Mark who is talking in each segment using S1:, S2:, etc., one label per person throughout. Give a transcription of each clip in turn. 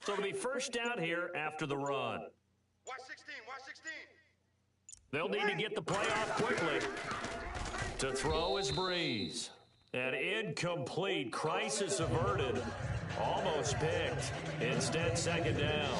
S1: So it'll be first down here after the run.
S2: Watch 16, watch 16.
S1: They'll need to get the play off quickly. To throw is Breeze. An incomplete, crisis averted. Almost picked. Instead, second down.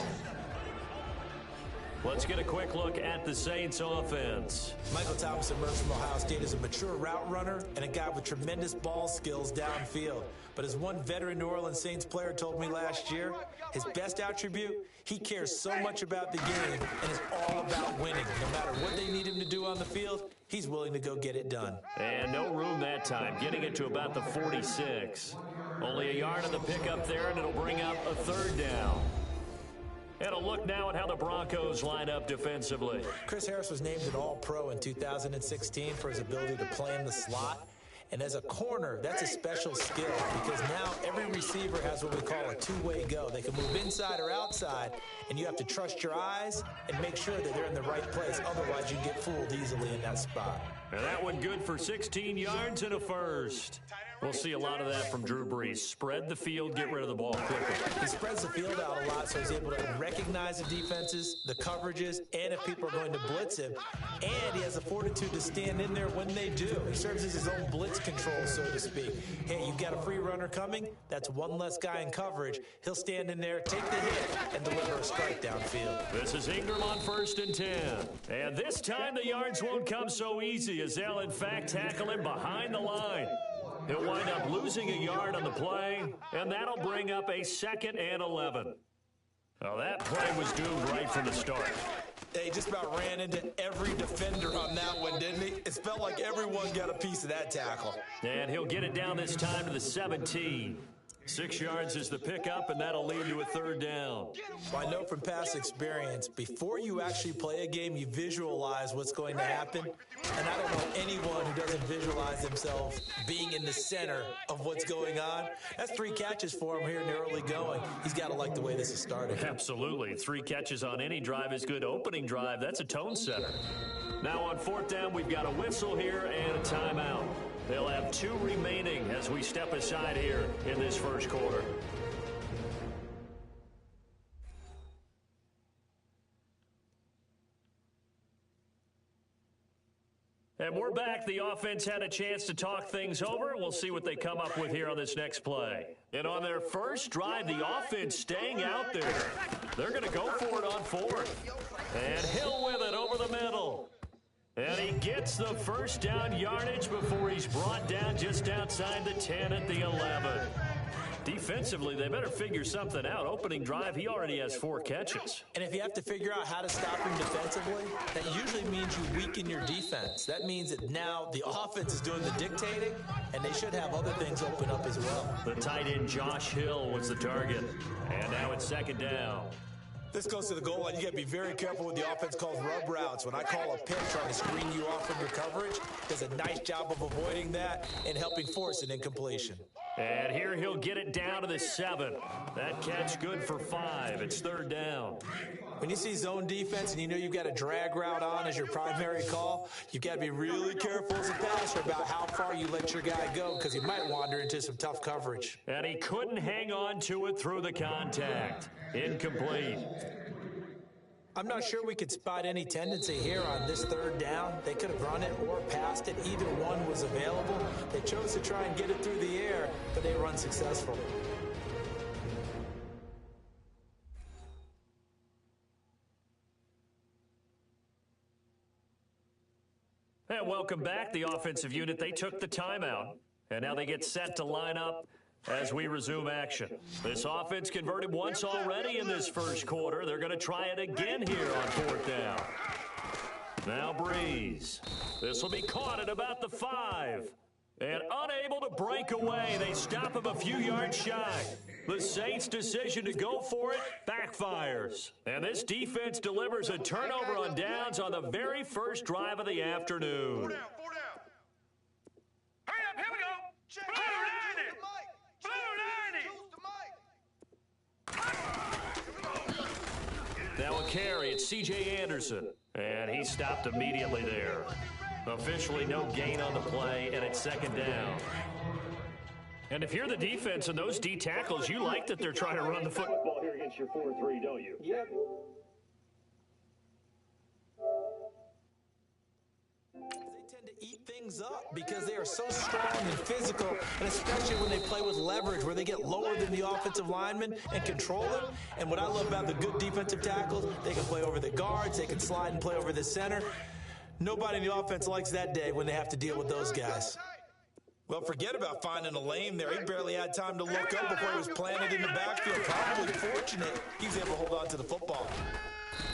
S1: Let's get a quick look at the Saints offense.
S3: Michael Thomas emerged from Ohio State as a mature route runner and a guy with tremendous ball skills downfield. But as one veteran New Orleans Saints player told me last year, his best attribute, he cares so much about the game and is all about winning. No matter what they need him to do on the field, he's willing to go get it done.
S1: And no room that time, getting it to about the 46. Only a yard of the pickup there, and it'll bring up a third down. And a look now at how the Broncos line up defensively.
S3: Chris Harris was named an All-Pro in 2016 for his ability to play in the slot. And as a corner, that's a special skill because now every receiver has what we call a two-way go. They can move inside or outside, and you have to trust your eyes and make sure that they're in the right place. Otherwise, you get fooled easily in that spot.
S1: And that one good for 16 yards and a first. We'll see a lot of that from Drew Brees. Spread the field, get rid of the ball quickly.
S3: He spreads the field out a lot, so he's able to recognize the defenses, the coverages, and if people are going to blitz him. And he has the fortitude to stand in there when they do. He serves as his own blitz control, so to speak. Hey, you've got a free runner coming. That's one less guy in coverage. He'll stand in there, take the hit, and deliver a strike downfield.
S1: This is Ingram on 1st and 10. And this time the yards won't come so easy as they'll, in fact, tackle him behind the line. He'll wind up losing a yard on the play, and that'll bring up a 2nd and 11. Well, that play was doomed right from the start.
S3: He just about ran into every defender on that one, didn't he? It felt like everyone got a piece of that tackle.
S1: And he'll get it down this time to the 17. 6 yards is the pickup, and that'll lead to a third down.
S3: Well, I know from past experience, before you actually play a game, you visualize what's going to happen. And I don't know anyone who doesn't visualize themselves being in the center of what's going on. That's 3 catches for him here in the early going. He's got to like the way this is starting.
S1: Absolutely. 3 catches on any drive is good. Opening drive, that's a tone setter. Now on 4th down, we've got a whistle here and a timeout. They'll have 2 remaining as we step aside here in this first quarter. And we're back. The offense had a chance to talk things over. We'll see what they come up with here on this next play. And on their first drive, the offense staying out there. They're going to go for it on 4th. And Hill with it over the middle. And he gets the first down yardage before he's brought down just outside the 10 at the 11. Defensively, they better figure something out. Opening drive, he already has 4 catches.
S3: And if you have to figure out how to stop him defensively, that usually means you weaken your defense. That means that now the offense is doing the dictating, and they should have other things open up as well.
S1: The tight end, Josh Hill, was the target. And now it's 2nd down.
S3: This goes to the goal line. You got to be very careful with the offense calls rub routes. When I call a pitch trying to screen you off from your coverage, does a nice job of avoiding that and helping force an incompletion.
S1: And here he'll get it down to the 7. That catch good for 5. It's 3rd down.
S3: When you see zone defense and you know you've got a drag route on as your primary call, you've got to be really careful as a passer about how far you let your guy go because he might wander into some tough coverage.
S1: And he couldn't hang on to it through the contact. Incomplete.
S3: I'm not sure we could spot any tendency here on this 3rd down. They could have run it or passed it. Either one was available. They chose to try and get it through the air, but they were unsuccessful.
S1: And welcome back. The offensive unit, they took the timeout. And now they get set to line up as we resume action. This offense converted once already in this first quarter. They're going to try it again here on 4th down. Now Breeze. This will be caught at about the 5. And unable to break away, they stop him a few yards shy. The Saints' decision to go for it backfires. And this defense delivers a turnover on downs on the very first drive of the afternoon.
S2: 4 down, 4 down. Hurry up, here we go.
S1: Now a carry, it's C.J. Anderson, and he stopped immediately there. Officially no gain on the play, and it's 2nd down. And if you're the defense and those D tackles, you like that they're trying to run the football
S4: here against your 4-3, don't you?
S3: Yep. They tend to eat things up because they are so strong and physical, and especially when they play with leverage where they get lower than the offensive linemen and control them. And what I love about the good defensive tackles, they can play over the guards, they can slide and play over the center. Nobody in the offense likes that day when they have to deal with those guys. Well, forget about finding a lane there. He barely had time to look up before he was planted in the backfield. Probably fortunate he's able to hold on to the football.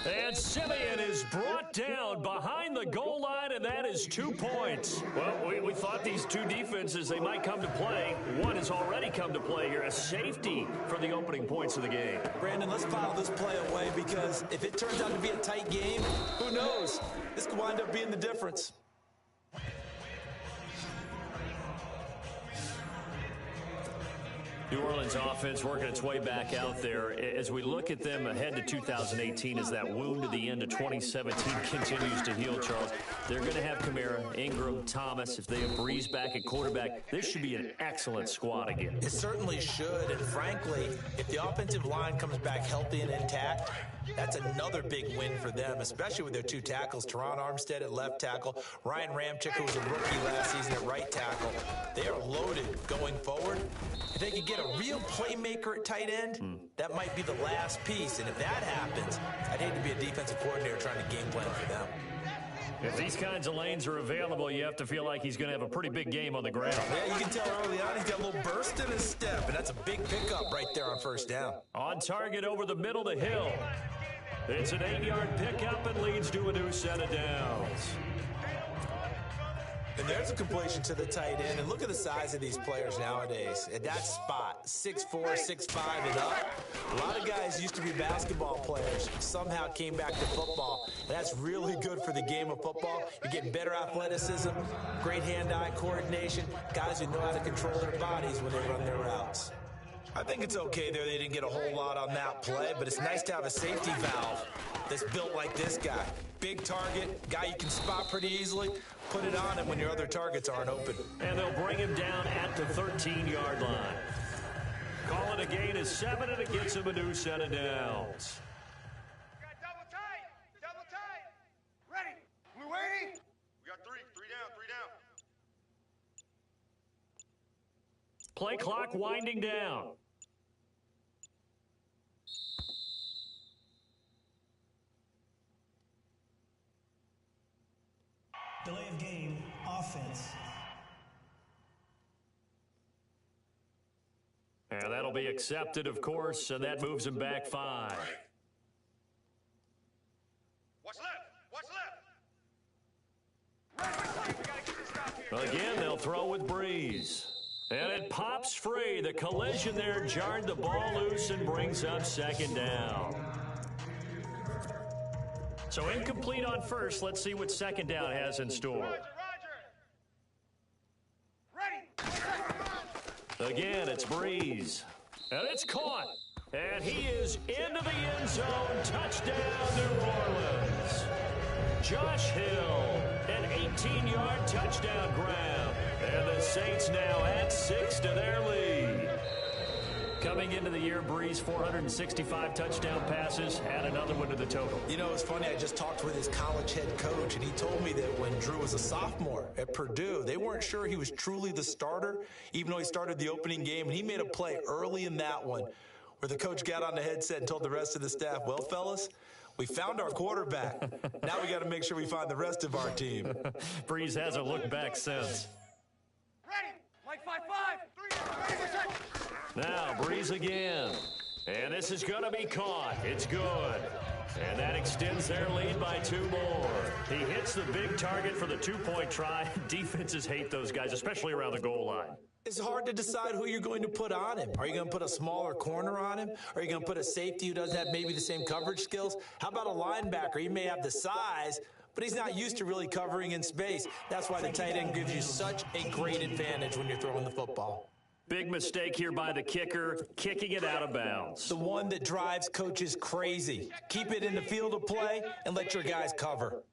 S1: And Simeon is brought down behind the goal line, and that is 2 points. Well, we thought these two defenses, they might come to play. One has already come to play here, a safety for the opening points of the game.
S3: Brandon, let's file this play away because if it turns out to be a tight game, who knows? This could wind up being the difference.
S1: New Orleans offense working its way back out there. As we look at them ahead to 2018, as that wound to the end of 2017 continues to heal, Charles, they're going to have Kamara, Ingram, Thomas. If they have Breeze back at quarterback, this should be an excellent squad again.
S3: It certainly should, and frankly, if the offensive line comes back healthy and intact, that's another big win for them, especially with their two tackles, Teron Armstead at left tackle, Ryan Ramczyk, who was a rookie last season at right tackle. They are loaded going forward. If they could get a real playmaker at tight end, that might be the last piece. And if that happens, I'd hate to be a defensive coordinator trying to game plan for them.
S1: If these kinds of lanes are available, you have to feel like he's going to have a pretty big game on the ground.
S3: Yeah, you can tell early on he's got a little burst in his step, and that's a big pickup right there on first down.
S1: On target over the middle of the hill. It's an 8-yard pickup and leads to a new set of downs.
S3: And there's a completion to the tight end. And look at the size of these players nowadays. At that spot, 6'4", 6'5", and up. A lot of guys used to be basketball players, somehow came back to football. And that's really good for the game of football. You're getting better athleticism, great hand-eye coordination, guys who know how to control their bodies when they run their routes. I think it's okay there. They didn't get a whole lot on that play, but it's nice to have a safety valve that's built like this guy. Big target, guy you can spot pretty easily. Put it on him when your other targets aren't open.
S1: And they'll bring him down at the 13-yard line. Calling a gain of 7, and it gets him a new set of downs.
S2: Got double tight. Double tight. Ready. Blue 80. We got three. Three down.
S1: Play clock winding down.
S5: Delay of game, offense.
S1: And that'll be accepted, of course, and that moves him back 5.
S2: What's left? We gotta get this stop here.
S1: Again, they'll throw with Breeze. And it pops free. The collision there jarred the ball loose and brings up second down. So incomplete on first. Let's see what second down has in store.
S2: Roger. Ready.
S1: Again, it's Breeze. And it's caught. And he is into the end zone. Touchdown, New Orleans. Josh Hill, an 18-yard touchdown grab. And the Saints now add 6 to their lead. Coming into the year, Breeze, 465 touchdown passes, add another one to the total.
S3: You know, it's funny, I just talked with his college head coach, and he told me that when Drew was a sophomore at Purdue, they weren't sure he was truly the starter, even though he started the opening game, and he made a play early in that one where the coach got on the headset and told the rest of the staff, well, fellas, we found our quarterback. Now we got to make sure we find the rest of our team.
S1: Breeze hasn't looked back since.
S2: Ready. Like 5-5. 3.
S1: Now, Breeze again. And this is going to be caught. It's good. And that extends their lead by 2 more. He hits the big target for the 2-point try. Defenses hate those guys, especially around the goal line.
S3: It's hard to decide who you're going to put on him. Are you going to put a smaller corner on him? Are you going to put a safety who doesn't have maybe the same coverage skills? How about a linebacker? He may have the size, but he's not used to really covering in space. That's why the tight end gives you such a great advantage when you're throwing the football.
S1: Big mistake here by the kicker, kicking it out of bounds.
S3: The one that drives coaches crazy. Keep it in the field of play and let your guys cover.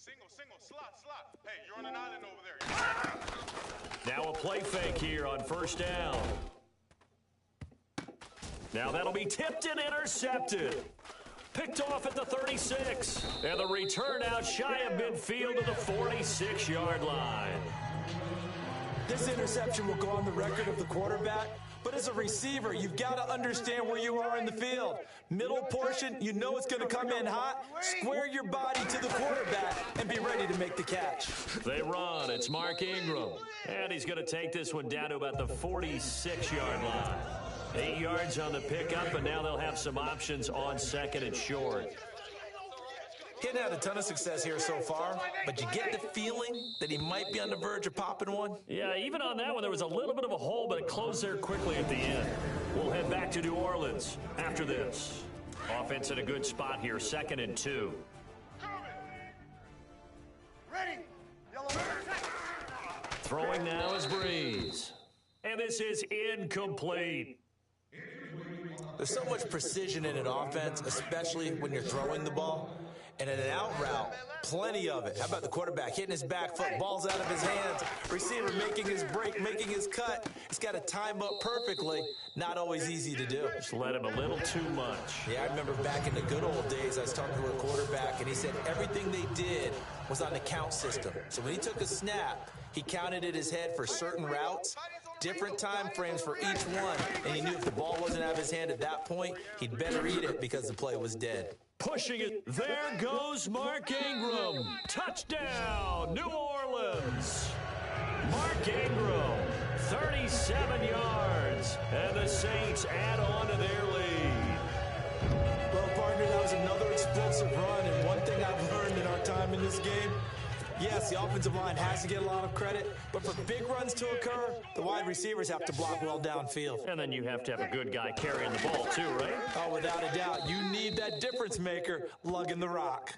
S2: Single, slot. Hey, you're on an island over there.
S1: Now a play fake here on first down. Now that'll be tipped and intercepted. Picked off at the 36. And the return out shy of midfield to the 46-yard line.
S3: This interception will go on the record of the quarterback, but as a receiver, you've got to understand where you are in the field. Middle portion, you know it's going to come in hot. Square your body to the quarterback and be ready to make the catch.
S1: They run. It's Mark Ingram. And he's going to take this one down to about the 46-yard line. 8 yards on the pickup, and now they'll have some options on second and short.
S3: He hasn't had a ton of success here so far, but you get the feeling that he might be on the verge of popping one.
S1: Yeah, even on that one, there was a little bit of a hole, but it closed there quickly at the end. We'll head back to New Orleans after this. Offense in a good spot here, 2nd and 2.
S2: Ready. Yellow.
S1: Throwing now is Breeze. And this is incomplete.
S3: There's so much precision in an offense, especially when you're throwing the ball. And in an out route, plenty of it. How about the quarterback hitting his back foot, ball's out of his hands, receiver making his break, making his cut. He's got to time up perfectly. Not always easy to do.
S1: Just let him a little too much.
S3: Yeah, I remember back in the good old days, I was talking to a quarterback, and he said everything they did was on the count system. So when he took a snap, he counted in his head for certain routes, different time frames for each one, and he knew if the ball wasn't out of his hand at that point, he'd better eat it because the play was dead.
S1: Pushing it. There goes Mark Ingram. Touchdown, New Orleans. Mark Ingram, 37 yards. And the Saints add on to their lead.
S3: Well, partner, that was another explosive run. And one thing I've learned in our time in this game, yes, the offensive line has to get a lot of credit, but for big runs to occur, the wide receivers have to block well downfield.
S1: And then you have to have a good guy carrying the ball too, right?
S3: Oh, without a doubt. You need that difference maker lugging the rock.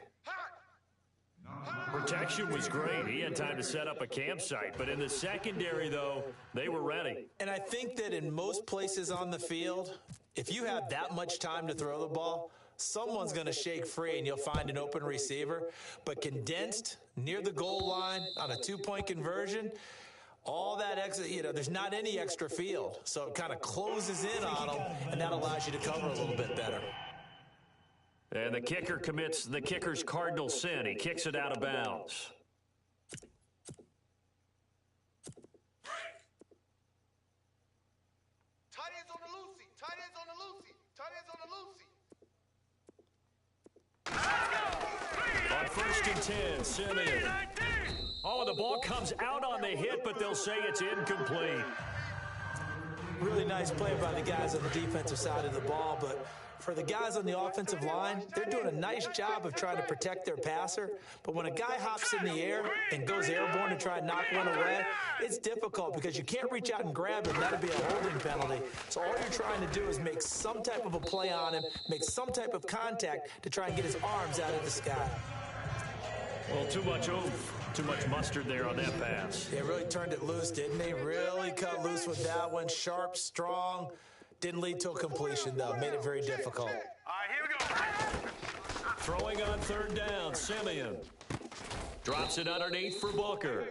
S1: Protection was great. He had time to set up a campsite. But in the secondary, though, they were ready.
S3: And I think that in most places on the field, if you have that much time to throw the ball, someone's going to shake free and you'll find an open receiver. But condensed near the goal line on a 2-point conversion, all that extra, there's not any extra field. So it kind of closes in on them, and that allows you to cover a little bit better.
S1: And the kicker commits the kicker's cardinal sin. He kicks it out of bounds.
S2: Tight ends on the Lucy. Tight ends on the Lucy. Tight ends on the Lucy.
S1: On 1st and 10, Simeon. Oh, the ball comes out on the hit, but they'll say it's incomplete.
S3: Really nice play by the guys on the defensive side of the ball, but for the guys on the offensive line, they're doing a nice job of trying to protect their passer. But when a guy hops in the air and goes airborne to try and knock one away, it's difficult because you can't reach out and grab him. That'd be a holding penalty. So all you're trying to do is make some type of a play on him, make some type of contact to try and get his arms out of the sky.
S1: Well, too much oomph. Too much mustard there on that pass.
S3: They really turned it loose, didn't they? Really cut loose with that one. Sharp, strong. Didn't lead to a completion, though. Made it very difficult.
S2: All right, here we go.
S1: Throwing on 3rd down, Simeon. Drops it underneath for Booker.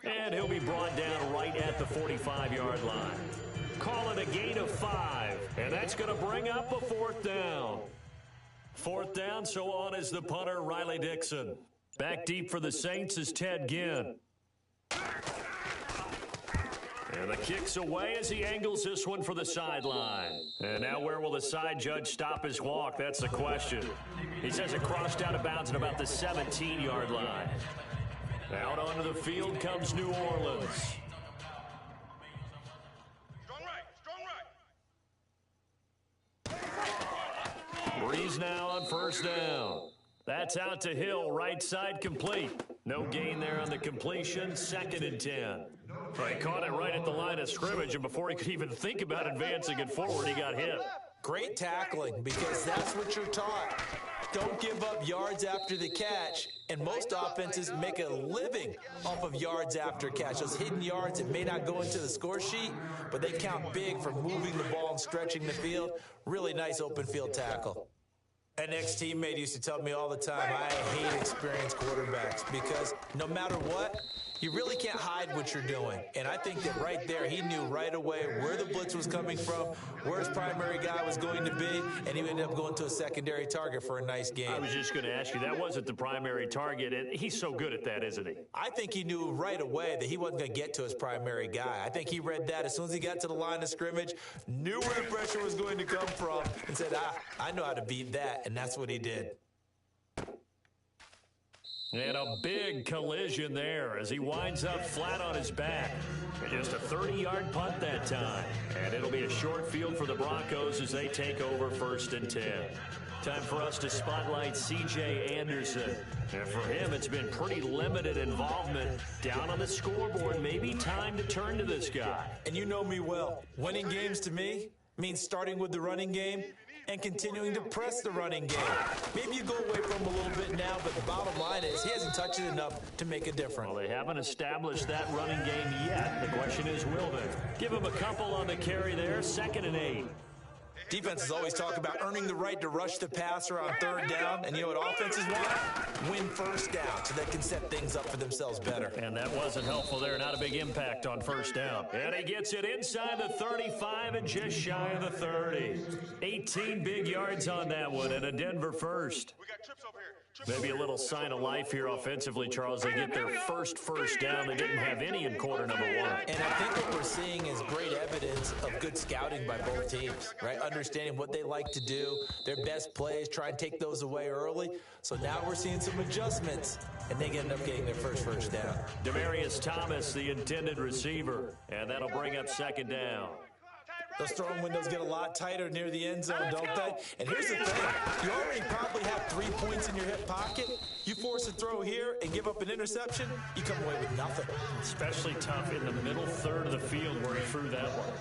S1: And he'll be brought down right at the 45-yard line. Call it a gain of 5. And that's going to bring up a 4th down. 4th down, so on is the punter, Riley Dixon. Back deep for the Saints is Ted Ginn. And the kick's away as he angles this one for the sideline. And now where will the side judge stop his walk? That's the question. He says it crossed out of bounds at about the 17-yard line. Out onto the field comes New Orleans.
S2: Strong right.
S1: Breeze now on 1st down. That's out to Hill, right side complete. No gain there on the completion, 2nd and 10. Well, he caught it right at the line of scrimmage, and before he could even think about advancing it forward, he got hit.
S3: Great tackling, because that's what you're taught. Don't give up yards after the catch, and most offenses make a living off of yards after catch. Those hidden yards that may not go into the score sheet, but they count big for moving the ball and stretching the field. Really nice open field tackle. An ex-teammate used to tell me all the time, I hate experienced quarterbacks because no matter what, you really can't hide what you're doing. And I think that right there, he knew right away where the blitz was coming from, where his primary guy was going to be, and he ended up going to a secondary target for a nice game.
S1: I was just going to ask you, that wasn't the primary target, and he's so good at that, isn't he?
S3: I think he knew right away that he wasn't going to get to his primary guy. I think he read that as soon as he got to the line of scrimmage, knew where the pressure was going to come from, and said, I know how to beat that, and that's what he did.
S1: And a big collision there as he winds up flat on his back. Just a 30-yard punt that time. And it'll be a short field for the Broncos as they take over 1st and 10. Time for us to spotlight C.J. Anderson. And for him, it's been pretty limited involvement. Down on the scoreboard, maybe time to turn to this guy.
S3: And you know me well. Winning games to me means starting with the running game and continuing to press the running game. Maybe you go away from him a little bit now, but the bottom line is he hasn't touched it enough to make a difference.
S1: Well, they haven't established that running game yet. The question is, will they? Give him a couple on the carry there, 2nd and 8.
S3: Defenses always talk about earning the right to rush the passer on 3rd down, and you know what offenses want? Win 1st down so they can set things up for themselves better.
S1: And that wasn't helpful there. Not a big impact on 1st down. And he gets it inside the 35 and just shy of the 30. 18 big yards on that one and a Denver first.
S2: We got trips over here.
S1: Maybe a little sign of life here offensively, Charles. They get their first down. They didn't have any in quarter number 1.
S3: And I think what we're seeing is great evidence of good scouting by both teams, right? Understanding what they like to do, their best plays, try and take those away early. So now we're seeing some adjustments, and they end up getting their first down.
S1: Demarius Thomas, the intended receiver, and that'll bring up 2nd down.
S3: Those throwing windows get a lot tighter near the end zone, don't they? And here's the thing. You already probably have 3 points in your hip pocket. You force a throw here and give up an interception, you come away with nothing.
S1: Especially tough in the middle third of the field where he threw that one.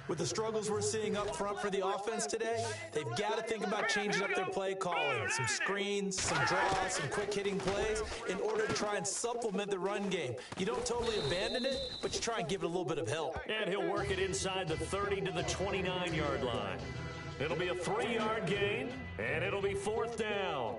S3: With the struggles we're seeing up front for the offense today, they've got to think about changing up their play calling. Some screens, some draws, some quick-hitting plays in order to try and supplement the run game. You don't totally abandon it, but you try and give it a little bit of help.
S1: And he'll work it inside the 30 to the 29-yard line. It'll be a 3-yard gain, and it'll be 4th down.